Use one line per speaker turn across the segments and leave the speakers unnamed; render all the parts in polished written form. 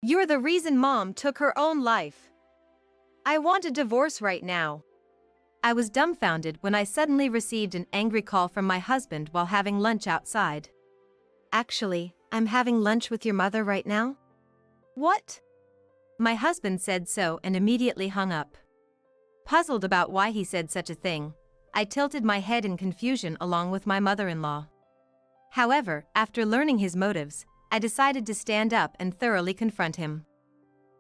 You're the reason Mom took her own life. I want a divorce right now. I was dumbfounded when I suddenly received an angry call from my husband while having lunch outside. Actually, I'm having lunch with your mother right now? What? My husband said so and immediately hung up. Puzzled about why he said such a thing, I tilted my head in confusion along with my mother-in-law. However, after learning his motives, I decided to stand up and thoroughly confront him.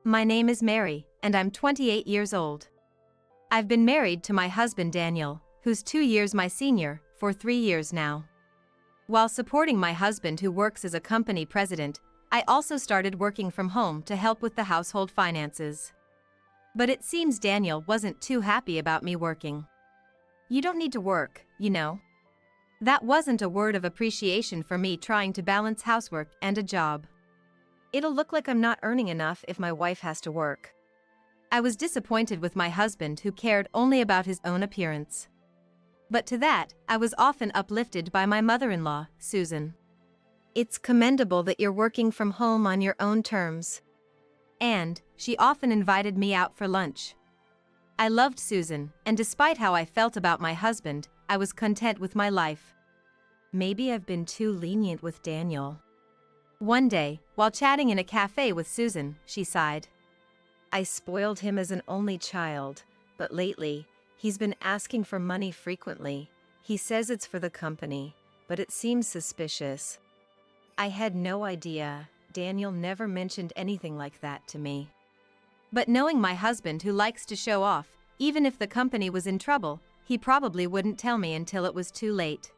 My name is Mary, and I'm 28 years old. I've been married to my husband Daniel, who's 2 years my senior, for 3 years now. While supporting my husband who works as a company president, I also started working from home to help with the household finances. But it seems Daniel wasn't too happy about me working. You don't need to work, you know. That wasn't a word of appreciation for me trying to balance housework and a job. It'll look like I'm not earning enough if my wife has to work. I was disappointed with my husband who cared only about his own appearance. But to that, I was often uplifted by my mother-in-law, Susan. It's commendable that you're working from home on your own terms. And she often invited me out for lunch. I loved Susan, and despite how I felt about my husband, I was content with my life. Maybe I've been too lenient with Daniel. One day, while chatting in a cafe with Susan, she sighed. I spoiled him as an only child, but lately, he's been asking for money frequently. He says it's for the company, but it seems suspicious. I had no idea. Daniel never mentioned anything like that to me. But knowing my husband who likes to show off, even if the company was in trouble, he probably wouldn't tell me until it was too late.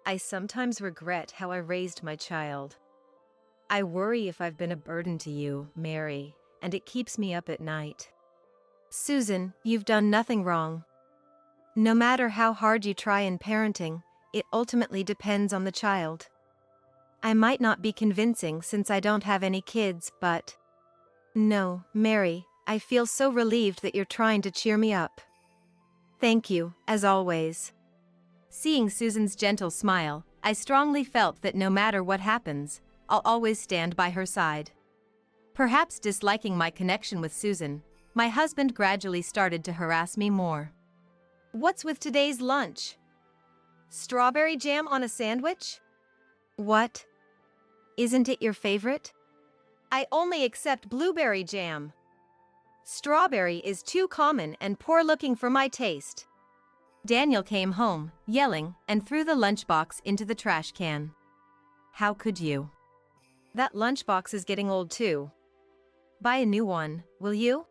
I sometimes regret how I raised my child. I worry if I've been a burden to you, Mary, and it keeps me up at night. Susan, you've done nothing wrong. No matter how hard you try in parenting, it ultimately depends on the child. I might not be convincing since I don't have any kids, but... No, Mary, I feel so relieved that you're trying to cheer me up. Thank you, as always. Seeing Susan's gentle smile, I strongly felt that no matter what happens, I'll always stand by her side. Perhaps disliking my connection with Susan, my husband gradually started to harass me more. What's with today's lunch? Strawberry jam on a sandwich? What? Isn't it your favorite? I only accept blueberry jam. Strawberry is too common and poor-looking for my taste. Daniel came home, yelling, and threw the lunchbox into the trash can. How could you? That lunchbox is getting old too. Buy a new one, will you?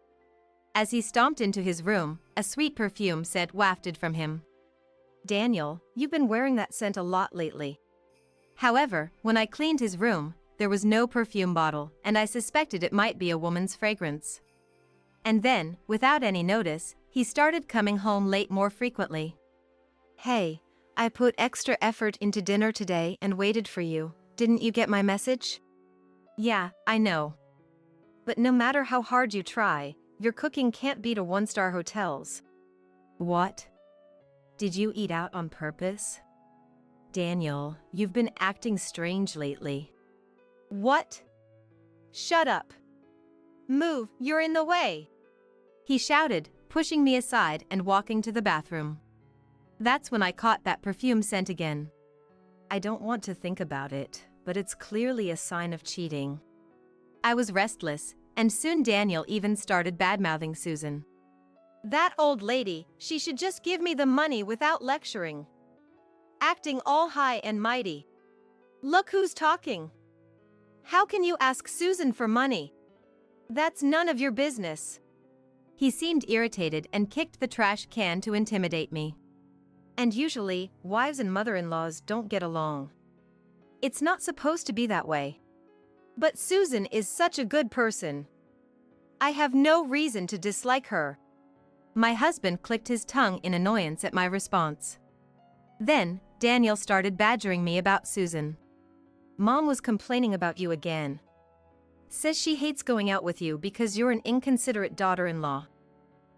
As he stomped into his room, a sweet perfume scent wafted from him. Daniel, you've been wearing that scent a lot lately. However, when I cleaned his room, there was no perfume bottle, and I suspected it might be a woman's fragrance. And then, without any notice, he started coming home late more frequently. Hey, I put extra effort into dinner today and waited for you. Didn't you get my message? Yeah, I know. But no matter how hard you try, your cooking can't beat a one-star hotel's. What? Did you eat out on purpose? Daniel, you've been acting strange lately. What? Shut up. Move, you're in the way. He shouted, pushing me aside and walking to the bathroom. That's when I caught that perfume scent again. I don't want to think about it, but it's clearly a sign of cheating. I was restless, and soon Daniel even started bad-mouthing Susan. That old lady, she should just give me the money without lecturing. Acting all high and mighty. Look who's talking. How can you ask Susan for money? That's none of your business. He seemed irritated and kicked the trash can to intimidate me. And usually, wives and mother-in-laws don't get along. It's not supposed to be that way. But Susan is such a good person. I have no reason to dislike her. My husband clicked his tongue in annoyance at my response. Then, Daniel started badgering me about Susan. Mom was complaining about you again. Says she hates going out with you because you're an inconsiderate daughter-in-law.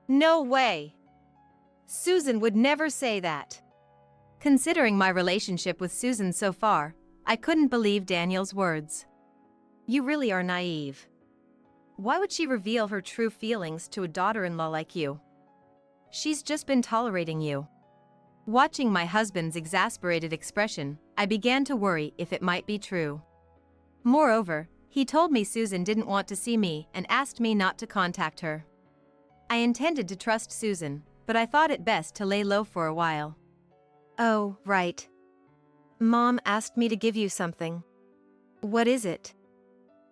No way! Susan would never say that. Considering my relationship with Susan so far, I couldn't believe Daniel's words. You really are naive. Why would she reveal her true feelings to a daughter-in-law like you? She's just been tolerating you. Watching my husband's exasperated expression, I began to worry if it might be true. Moreover, he told me Susan didn't want to see me and asked me not to contact her. I intended to trust Susan, but I thought it best to lay low for a while. Oh, right. Mom asked me to give you something. What is it?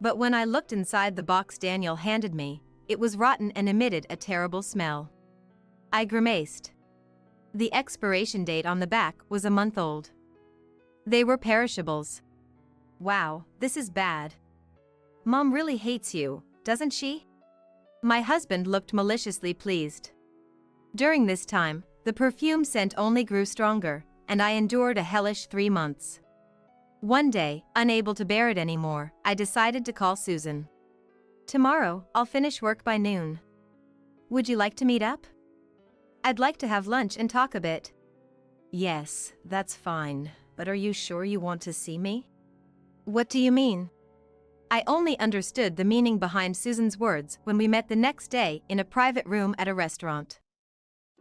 But when I looked inside the box Daniel handed me, it was rotten and emitted a terrible smell. I grimaced. The expiration date on the back was a month old. They were perishables. Wow, this is bad. Mom really hates you, doesn't she? My husband looked maliciously pleased. During this time, the perfume scent only grew stronger, and I endured a hellish 3 months. One day, unable to bear it anymore, I decided to call Susan. Tomorrow, I'll finish work by noon. Would you like to meet up? I'd like to have lunch and talk a bit. Yes, that's fine, but are you sure you want to see me? What do you mean? I only understood the meaning behind Susan's words when we met the next day in a private room at a restaurant.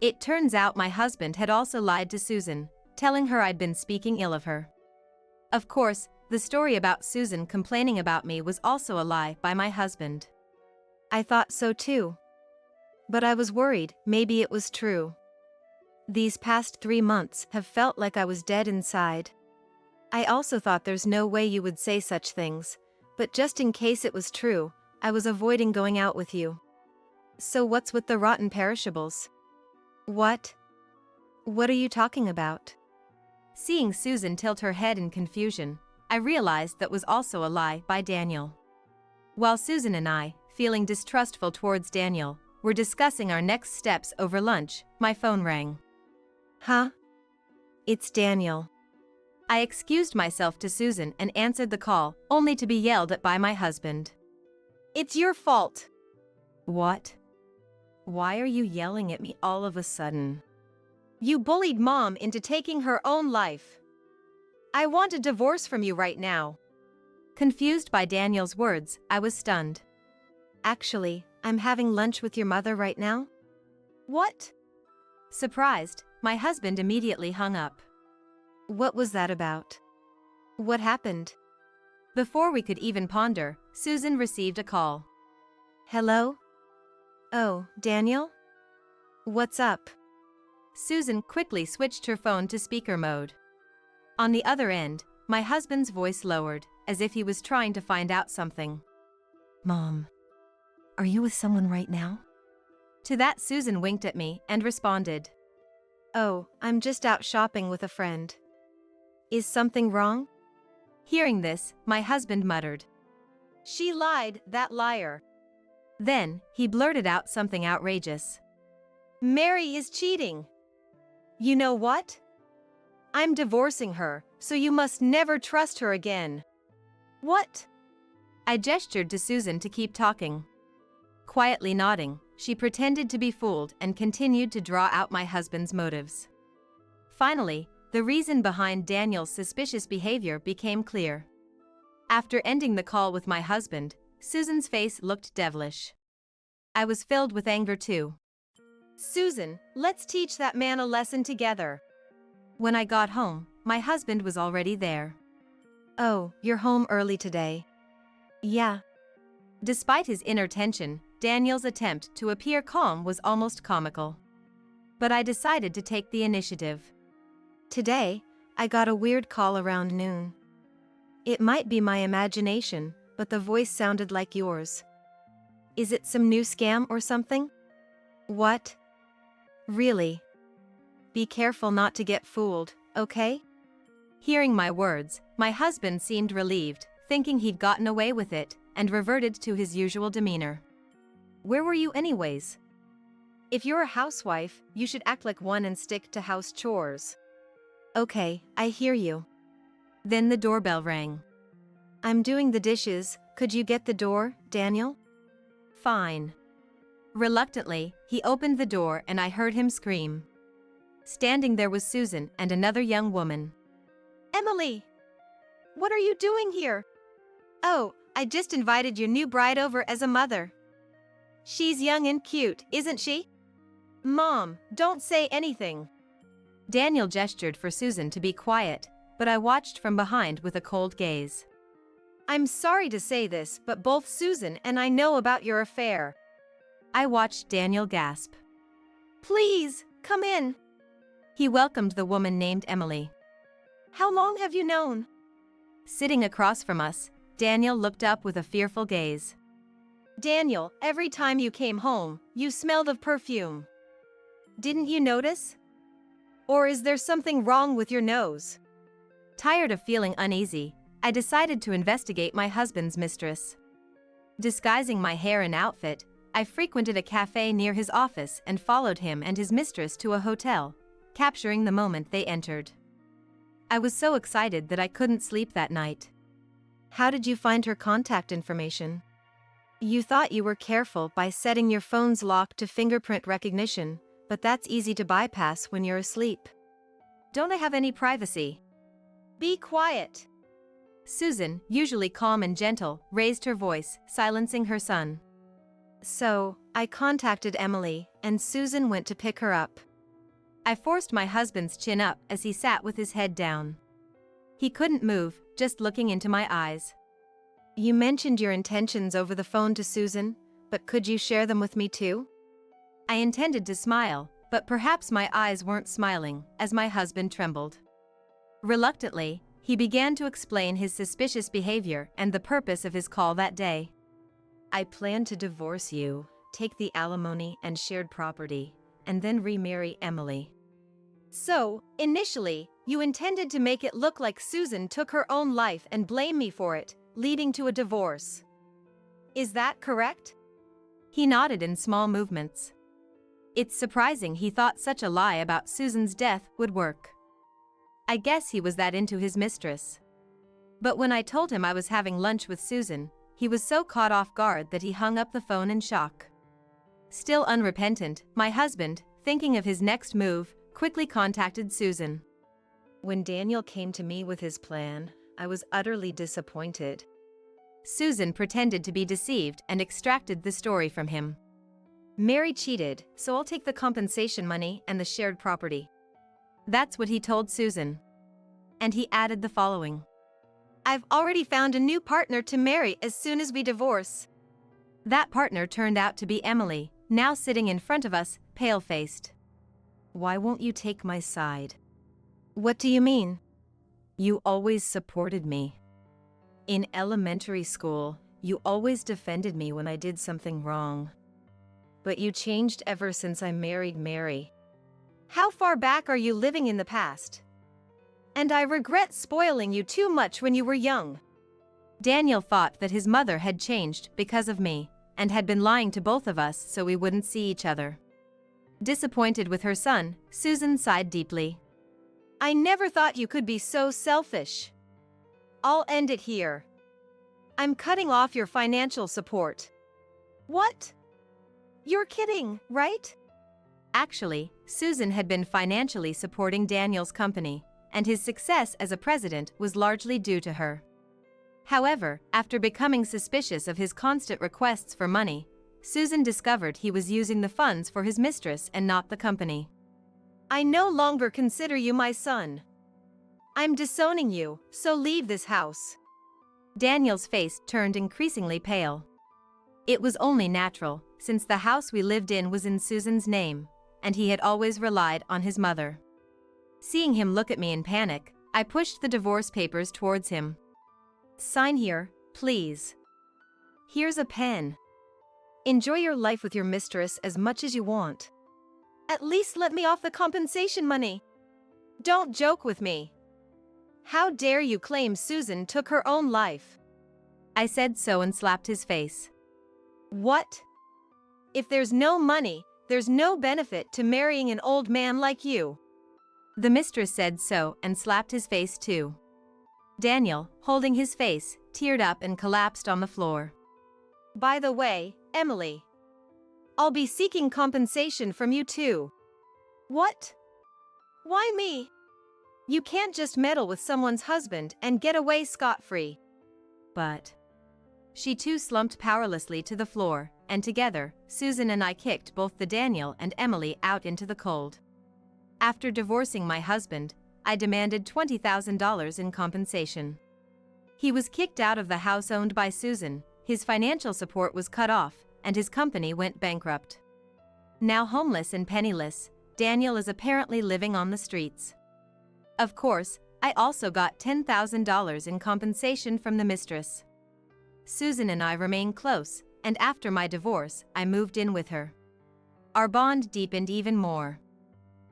It turns out my husband had also lied to Susan, telling her I'd been speaking ill of her. Of course, the story about Susan complaining about me was also a lie by my husband. I thought so too. But I was worried maybe it was true. These past 3 months have felt like I was dead inside. I also thought there's no way you would say such things, but just in case it was true, I was avoiding going out with you. So what's with the rotten perishables? What? What are you talking about? Seeing Susan tilt her head in confusion, I realized that was also a lie by Daniel. While Susan and I, feeling distrustful towards Daniel, were discussing our next steps over lunch, my phone rang. Huh? It's Daniel. I excused myself to Susan and answered the call, only to be yelled at by my husband. It's your fault. What? Why are you yelling at me all of a sudden? You bullied Mom into taking her own life. I want a divorce from you right now. Confused by Daniel's words, I was stunned. Actually, I'm having lunch with your mother right now. What? Surprised, my husband immediately hung up. What was that about? What happened? Before we could even ponder, Susan received a call. Hello? Oh, Daniel? What's up? Susan quickly switched her phone to speaker mode. On the other end, my husband's voice lowered, as if he was trying to find out something. Mom, are you with someone right now? To that, Susan winked at me and responded. Oh, I'm just out shopping with a friend. Is something wrong? Hearing this, my husband muttered. She lied, that liar. Then, he blurted out something outrageous. Mary is cheating. You know what? I'm divorcing her, so you must never trust her again. What? I gestured to Susan to keep talking. Quietly nodding, she pretended to be fooled and continued to draw out my husband's motives. Finally, the reason behind Daniel's suspicious behavior became clear. After ending the call with my husband, Susan's face looked devilish. I was filled with anger too. Susan, let's teach that man a lesson together. When I got home, my husband was already there. Oh, you're home early today. Yeah. Despite his inner tension, Daniel's attempt to appear calm was almost comical. But I decided to take the initiative. Today, I got a weird call around noon. It might be my imagination, but the voice sounded like yours. Is it some new scam or something? What? Really? Be careful not to get fooled, okay? Hearing my words, my husband seemed relieved, thinking he'd gotten away with it, and reverted to his usual demeanor. Where were you anyways? If you're a housewife, you should act like one and stick to house chores. Okay, I hear you. Then the doorbell rang. I'm doing the dishes, could you get the door, Daniel? Fine. Reluctantly, he opened the door and I heard him scream. Standing there was Susan and another young woman. Emily! What are you doing here? Oh, I just invited your new bride over as a mother. She's young and cute, isn't she? Mom, don't say anything. Daniel gestured for Susan to be quiet, but I watched from behind with a cold gaze. I'm sorry to say this, but both Susan and I know about your affair. I watched Daniel gasp. Please, come in. He welcomed the woman named Emily. How long have you known? Sitting across from us, Daniel looked up with a fearful gaze. Daniel, every time you came home, you smelled of perfume. Didn't you notice? Or is there something wrong with your nose? Tired of feeling uneasy, I decided to investigate my husband's mistress. Disguising my hair and outfit, I frequented a cafe near his office and followed him and his mistress to a hotel, capturing the moment they entered. I was so excited that I couldn't sleep that night. How did you find her contact information? You thought you were careful by setting your phone's lock to fingerprint recognition, but that's easy to bypass when you're asleep. Don't I have any privacy? Be quiet. Susan, usually calm and gentle, raised her voice, silencing her son. So, I contacted Emily, and Susan went to pick her up. I forced my husband's chin up as he sat with his head down. He couldn't move, just looking into my eyes. You mentioned your intentions over the phone to Susan, but could you share them with me too? I intended to smile, but perhaps my eyes weren't smiling, as my husband trembled. Reluctantly, he began to explain his suspicious behavior and the purpose of his call that day. I plan to divorce you, take the alimony and shared property, and then remarry Emily. So, initially, you intended to make it look like Susan took her own life and blame me for it, leading to a divorce. Is that correct? He nodded in small movements. It's surprising he thought such a lie about Susan's death would work. I guess he was that into his mistress. But when I told him I was having lunch with Susan, he was so caught off guard that he hung up the phone in shock. Still unrepentant, my husband, thinking of his next move, quickly contacted Susan. When Daniel came to me with his plan, I was utterly disappointed. Susan pretended to be deceived and extracted the story from him. Mary cheated, so I'll take the compensation money and the shared property. That's what he told Susan. And he added the following. I've already found a new partner to marry as soon as we divorce. That partner turned out to be Emily, now sitting in front of us, pale-faced. Why won't you take my side? What do you mean? You always supported me. In elementary school, you always defended me when I did something wrong. But you changed ever since I married Mary. How far back are you living in the past? And I regret spoiling you too much when you were young. Daniel thought that his mother had changed because of me, and had been lying to both of us so we wouldn't see each other. Disappointed with her son, Susan sighed deeply. I never thought you could be so selfish. I'll end it here. I'm cutting off your financial support. What? You're kidding, right? Actually, Susan had been financially supporting Daniel's company, and his success as a president was largely due to her. However, after becoming suspicious of his constant requests for money, Susan discovered he was using the funds for his mistress and not the company. I no longer consider you my son. I'm disowning you, so leave this house. Daniel's face turned increasingly pale. It was only natural, since the house we lived in was in Susan's name, and he had always relied on his mother. Seeing him look at me in panic, I pushed the divorce papers towards him. Sign here, please. Here's a pen. Enjoy your life with your mistress as much as you want. At least let me off the compensation money. Don't joke with me. How dare you claim Susan took her own life? I said so and slapped his face. What? If there's no money, there's no benefit to marrying an old man like you. The mistress said so and slapped his face too. Daniel, holding his face, teared up and collapsed on the floor. By the way, Emily, I'll be seeking compensation from you too. What? Why me? You can't just meddle with someone's husband and get away scot-free. But she too slumped powerlessly to the floor, and together, Susan and I kicked both the Daniel and Emily out into the cold. After divorcing my husband, I demanded $20,000 in compensation. He was kicked out of the house owned by Susan, his financial support was cut off, and his company went bankrupt. Now homeless and penniless, Daniel is apparently living on the streets. Of course, I also got $10,000 in compensation from the mistress. Susan and I remain close, and after my divorce, I moved in with her. Our bond deepened even more.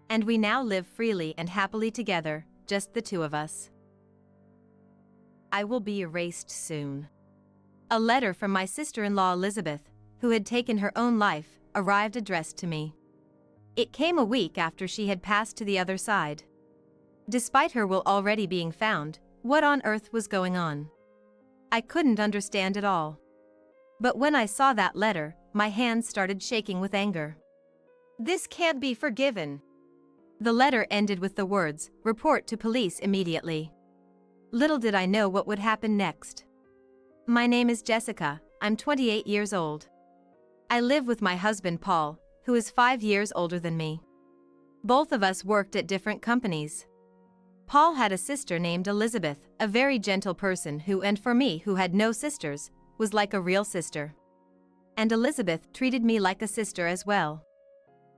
And we now live freely and happily together, just the two of us. I will be erased soon. A letter from my sister-in-law Elizabeth, who had taken her own life, arrived addressed to me. It came a week after she had passed to the other side. Despite her will already being found, what on earth was going on? I couldn't understand it all. But when I saw that letter, my hands started shaking with anger. This can't be forgiven. The letter ended with the words, "Report to police immediately." Little did I know what would happen next. My name is Jessica, I'm 28 years old. I live with my husband Paul, who is 5 years older than me. Both of us worked at different companies. Paul had a sister named Elizabeth, a very gentle person who, and for me who had no sisters, was like a real sister. And Elizabeth treated me like a sister as well.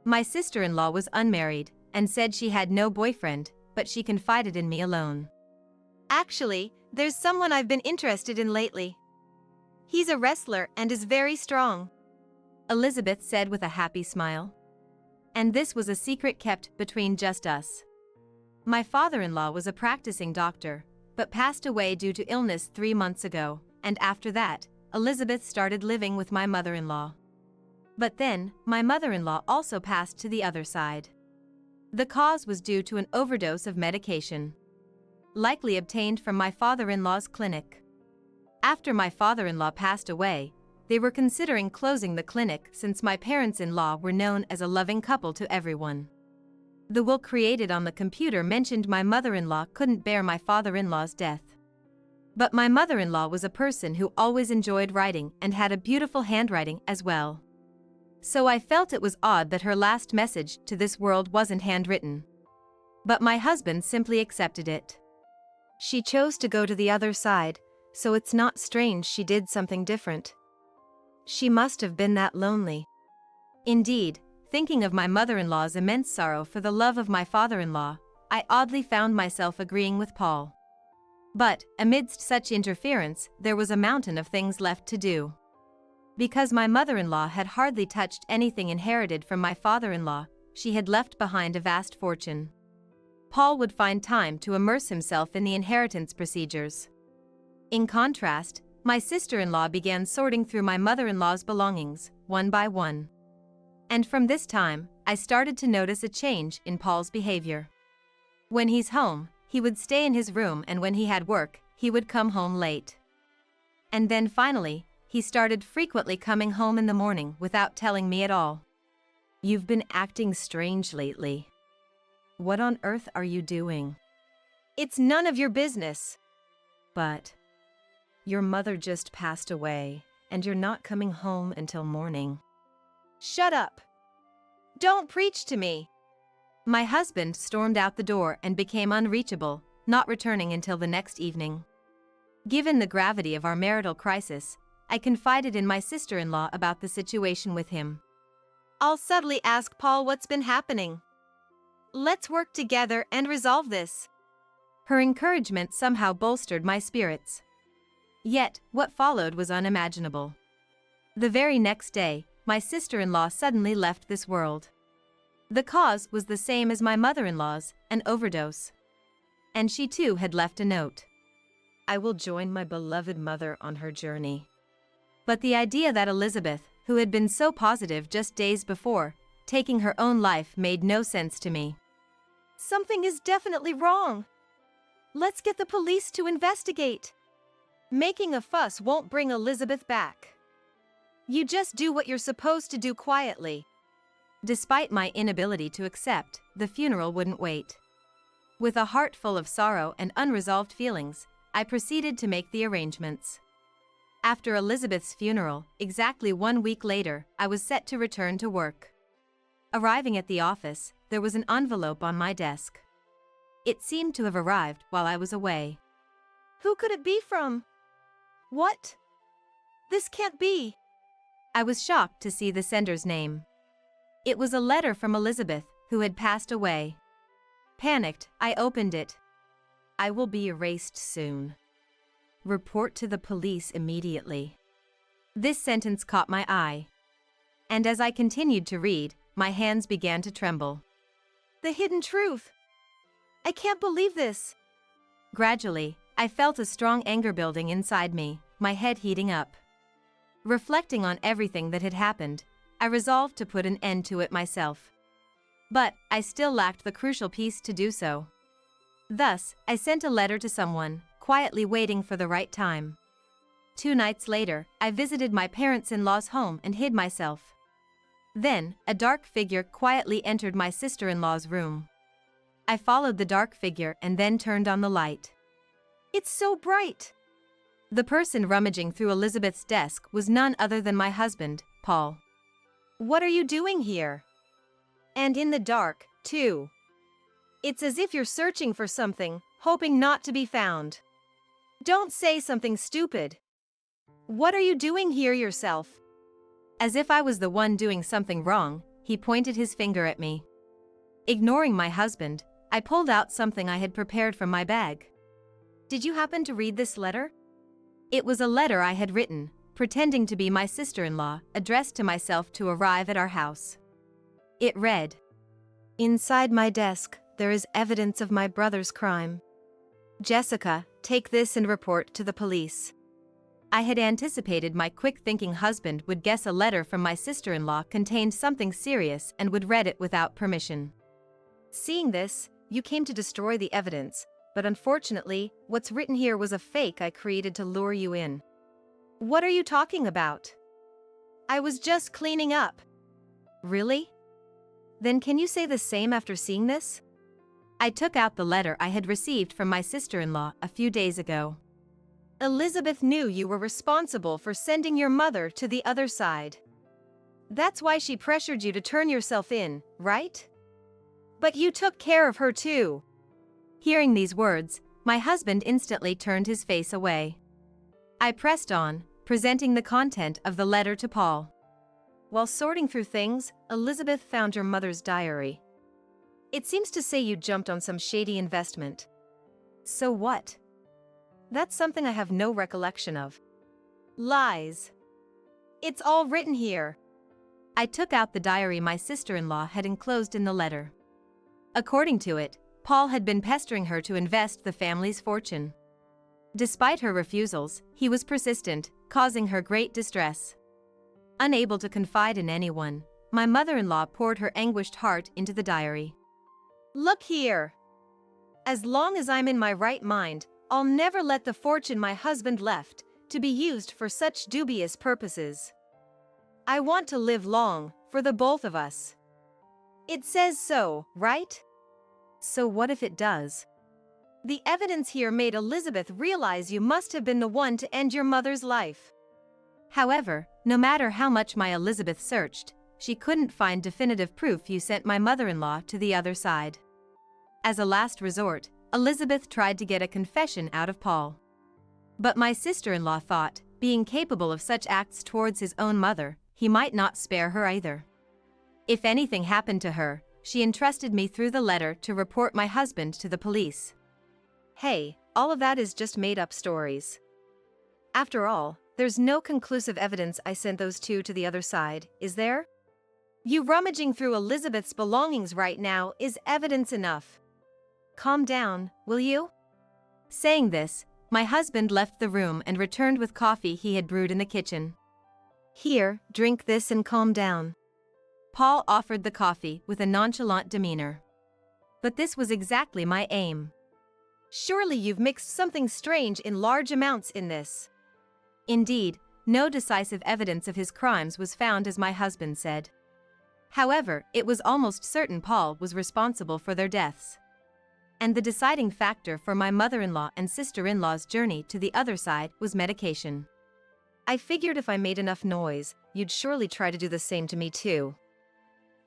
My sister-in-law was unmarried, and said she had no boyfriend, but she confided in me alone. Actually, there's someone I've been interested in lately. He's a wrestler and is very strong, Elizabeth said with a happy smile. And this was a secret kept between just us. My father-in-law was a practicing doctor, but passed away due to illness 3 months ago, and after that, Elizabeth started living with my mother-in-law. But then, my mother-in-law also passed to the other side. The cause was due to an overdose of medication, likely obtained from my father-in-law's clinic. After my father-in-law passed away, they were considering closing the clinic since my parents-in-law were known as a loving couple to everyone. The will created on the computer mentioned my mother-in-law couldn't bear my father-in-law's death. But my mother-in-law was a person who always enjoyed writing and had a beautiful handwriting as well. So I felt it was odd that her last message to this world wasn't handwritten. But my husband simply accepted it. She chose to go to the other side, so it's not strange she did something different. She must have been that lonely. Indeed, thinking of my mother-in-law's immense sorrow for the love of my father-in-law, I oddly found myself agreeing with Paul. But, amidst such interference, there was a mountain of things left to do. Because my mother-in-law had hardly touched anything inherited from my father-in-law, she had left behind a vast fortune. Paul would find time to immerse himself in the inheritance procedures. In contrast, my sister-in-law began sorting through my mother-in-law's belongings, one by one. And from this time, I started to notice a change in Paul's behavior. When he's home, he would stay in his room, and when he had work, he would come home late. And then finally, he started frequently coming home in the morning without telling me at all. "You've been acting strange lately. What on earth are you doing?" "It's none of your business." "But your mother just passed away, and you're not coming home until morning." "Shut up. Don't preach to me." My husband stormed out the door and became unreachable, not returning until the next evening. Given the gravity of our marital crisis, I confided in my sister-in-law about the situation with him. "I'll subtly ask Paul what's been happening. Let's work together and resolve this." Her encouragement somehow bolstered my spirits. Yet, what followed was unimaginable. The very next day, my sister-in-law suddenly left this world. The cause was the same as my mother-in-law's, an overdose. And she too had left a note. "I will join my beloved mother on her journey." But the idea that Elizabeth, who had been so positive just days before, taking her own life made no sense to me. "Something is definitely wrong. Let's get the police to investigate. Making a fuss won't bring Elizabeth back. You just do what you're supposed to do quietly." Despite my inability to accept, the funeral wouldn't wait. With a heart full of sorrow and unresolved feelings, I proceeded to make the arrangements. After Elizabeth's funeral, exactly 1 week later, I was set to return to work. Arriving at the office, there was an envelope on my desk. It seemed to have arrived while I was away.
Who could it be from? What? This can't be.
I was shocked to see the sender's name. It was a letter from Elizabeth, who had passed away. Panicked, I opened it. I will be erased soon. Report to the police immediately. This sentence caught my eye. And as I continued to read, my hands began to tremble.
The hidden truth. I can't believe this.
Gradually, I felt a strong anger building inside me, my head heating up. Reflecting on everything that had happened, I resolved to put an end to it myself. But I still lacked the crucial piece to do so. Thus, I sent a letter to someone, quietly waiting for the right time. 2 nights later, I visited my parents-in-law's home and hid myself. Then, a dark figure quietly entered my sister-in-law's room. I followed the dark figure and then turned on the light.
It's so bright.
The person rummaging through Elizabeth's desk was none other than my husband, Paul.
What are you doing here? And in the dark, too. It's as if you're searching for something, hoping not to be found. Don't say something stupid. What are you doing here yourself?
As if I was the one doing something wrong, he pointed his finger at me. Ignoring my husband, I pulled out something I had prepared from my bag. Did you happen to read this letter? It was a letter I had written, pretending to be my sister-in-law, addressed to myself to arrive at our house. It read, "Inside my desk, there is evidence of my brother's crime. Jessica, take this and report to the police." I had anticipated my quick-thinking husband would guess a letter from my sister-in-law contained something serious and would read it without permission.
Seeing this, you came to destroy the evidence, but unfortunately, what's written here was a fake I created to lure you in. What are you talking about? I was just cleaning up.
Really? Then can you say the same after seeing this? I took out the letter I had received from my sister-in-law a few days ago.
Elizabeth knew you were responsible for sending your mother to the other side. That's why she pressured you to turn yourself in, right? But you took care of her too.
Hearing these words, my husband instantly turned his face away. I pressed on, presenting the content of the letter to Paul.
While sorting through things, Elizabeth found your mother's diary. It seems to say you jumped on some shady investment.
So what?
That's something I have no recollection of. Lies. It's all written here.
I took out the diary my sister-in-law had enclosed in the letter. According to it, Paul had been pestering her to invest the family's fortune. Despite her refusals, he was persistent, causing her great distress. Unable to confide in anyone, my mother-in-law poured her anguished heart into the diary.
Look here. As long as I'm in my right mind, I'll never let the fortune my husband left to be used for such dubious purposes. I want to live long, for the both of us. It says so, right?
So what if it does?
The evidence here made Elizabeth realize you must have been the one to end your mother's life.
However, no matter how much my Elizabeth searched, she couldn't find definitive proof you sent my mother-in-law to the other side. As a last resort, Elizabeth tried to get a confession out of Paul. But my sister-in-law thought, being capable of such acts towards his own mother, he might not spare her either. If anything happened to her, she entrusted me through the letter to report my husband to the police.
Hey, all of that is just made-up stories. After all, there's no conclusive evidence I sent those two to the other side, is there? You rummaging through Elizabeth's belongings right now is evidence enough. Calm down, will you?
Saying this, my husband left the room and returned with coffee he had brewed in the kitchen.
Here, drink this and calm down.
Paul offered the coffee with a nonchalant demeanor. But this was exactly my aim.
Surely you've mixed something strange in large amounts in this.
Indeed, no decisive evidence of his crimes was found as my husband said. However, it was almost certain Paul was responsible for their deaths. And the deciding factor for my mother-in-law and sister-in-law's journey to the other side was medication.
I figured if I made enough noise, you'd surely try to do the same to me too.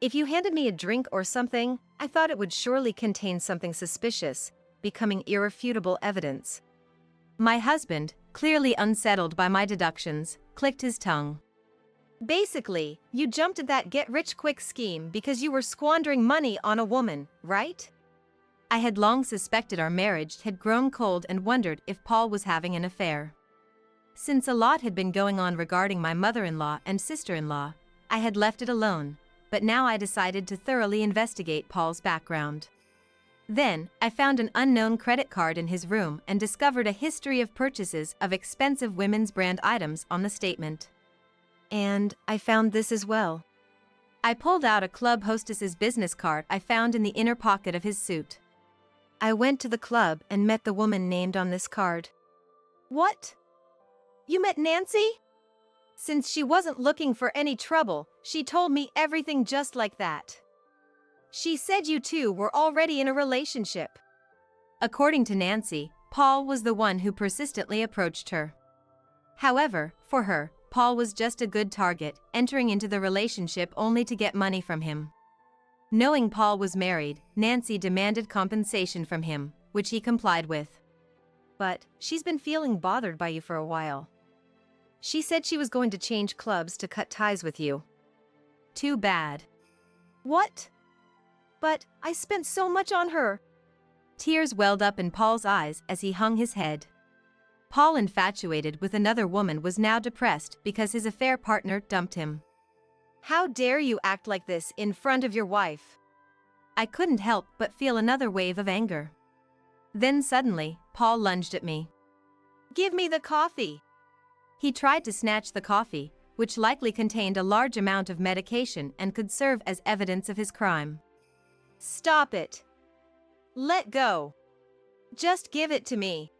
If you handed me a drink or something, I thought it would surely contain something suspicious, becoming irrefutable evidence.
My husband, clearly unsettled by my deductions, clicked his tongue.
Basically, you jumped at that get-rich-quick scheme because you were squandering money on a woman, right?
I had long suspected our marriage had grown cold and wondered if Paul was having an affair. Since a lot had been going on regarding my mother-in-law and sister-in-law, I had left it alone, but now I decided to thoroughly investigate Paul's background. Then, I found an unknown credit card in his room and discovered a history of purchases of expensive women's brand items on the statement.
And I found this as well.
I pulled out a club hostess's business card I found in the inner pocket of his suit.
I went to the club and met the woman named on this card. What? You met Nancy? Since she wasn't looking for any trouble, she told me everything just like that. She said you two were already in a relationship.
According to Nancy, Paul was the one who persistently approached her. However, for her, Paul was just a good target, entering into the relationship only to get money from him. Knowing Paul was married, Nancy demanded compensation from him, which he complied with.
But she's been feeling bothered by you for a while. She said she was going to change clubs to cut ties with you.
Too bad.
What? But I spent so much on her.
Tears welled up in Paul's eyes as he hung his head. Paul, infatuated with another woman, was now depressed because his affair partner dumped him.
How dare you act like this in front of your wife?
I couldn't help but feel another wave of anger. Then suddenly, Paul lunged at me.
Give me the coffee.
He tried to snatch the coffee, which likely contained a large amount of medication and could serve as evidence of his crime.
Stop it. Let go. Just give it to me.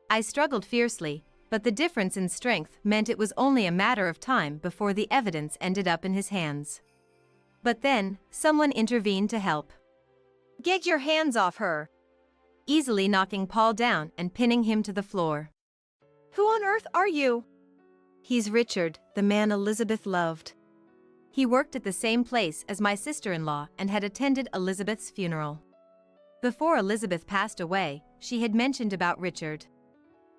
I struggled fiercely, but the difference in strength meant it was only a matter of time before the evidence ended up in his hands. But then, someone intervened to help.
Get your hands off her.
Easily knocking Paul down and pinning him to the floor.
Who on earth are you? He's Richard, the man Elizabeth loved.
He worked at the same place as my sister-in-law and had attended Elizabeth's funeral. Before Elizabeth passed away, she had mentioned about Richard.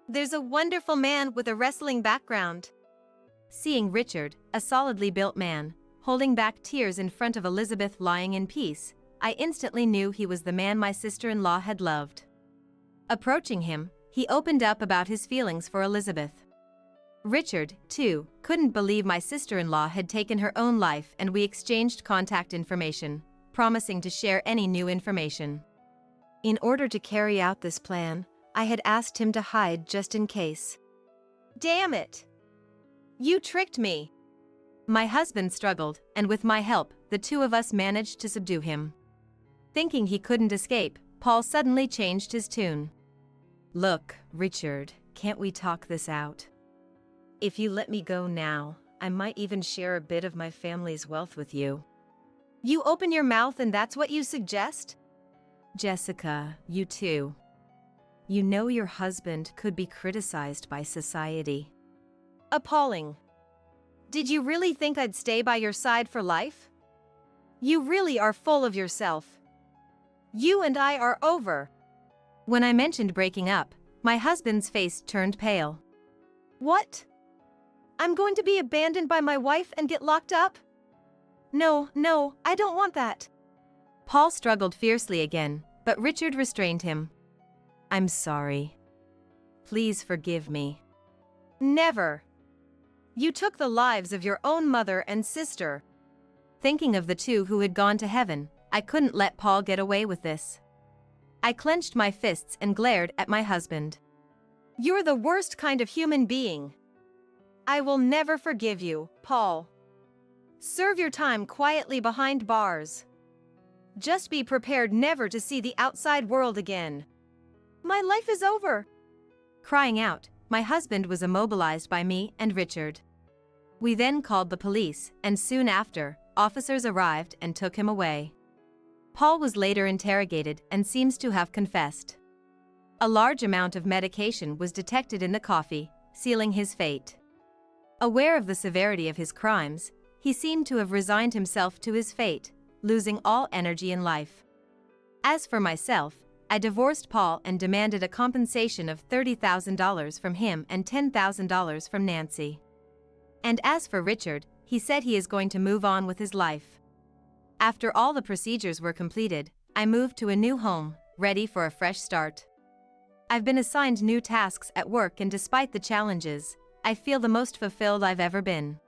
There's a wonderful man with a wrestling background.
Seeing Richard, a solidly built man, holding back tears in front of Elizabeth lying in peace, I instantly knew he was the man my sister-in-law had loved. Approaching him, he opened up about his feelings for Elizabeth. Richard, too, couldn't believe my sister-in-law had taken her own life, and we exchanged contact information, promising to share any new information.
In order to carry out this plan, I had asked him to hide just in case. Damn it! You tricked me.
My husband struggled, and with my help, the two of us managed to subdue him. Thinking he couldn't escape, Paul suddenly changed his tune.
Look, Richard, can't we talk this out? If you let me go now, I might even share a bit of my family's wealth with you. You open your mouth and that's what you suggest? Jessica, you too. You know your husband could be criticized by society. Appalling. Did you really think I'd stay by your side for life? You really are full of yourself. You and I are over.
When I mentioned breaking up, my husband's face turned pale.
What? I'm going to be abandoned by my wife and get locked up? No, I don't want that.
Paul struggled fiercely again, but Richard restrained him.
I'm sorry. Please forgive me. Never. You took the lives of your own mother and sister.
Thinking of the two who had gone to heaven, I couldn't let Paul get away with this. I clenched my fists and glared at my husband.
You're the worst kind of human being. I will never forgive you, Paul. Serve your time quietly behind bars. Just be prepared never to see the outside world again. My life is over.
Crying out, my husband was immobilized by me and Richard. We then called the police, and soon after, officers arrived and took him away. Paul was later interrogated and seems to have confessed. A large amount of medication was detected in the coffee, sealing his fate. Aware of the severity of his crimes, he seemed to have resigned himself to his fate, losing all energy in life. As for myself, I divorced Paul and demanded a compensation of $30,000 from him and $10,000 from Nancy. And as for Richard, he said he is going to move on with his life. After all the procedures were completed, I moved to a new home, ready for a fresh start. I've been assigned new tasks at work, and despite the challenges, I feel the most fulfilled I've ever been.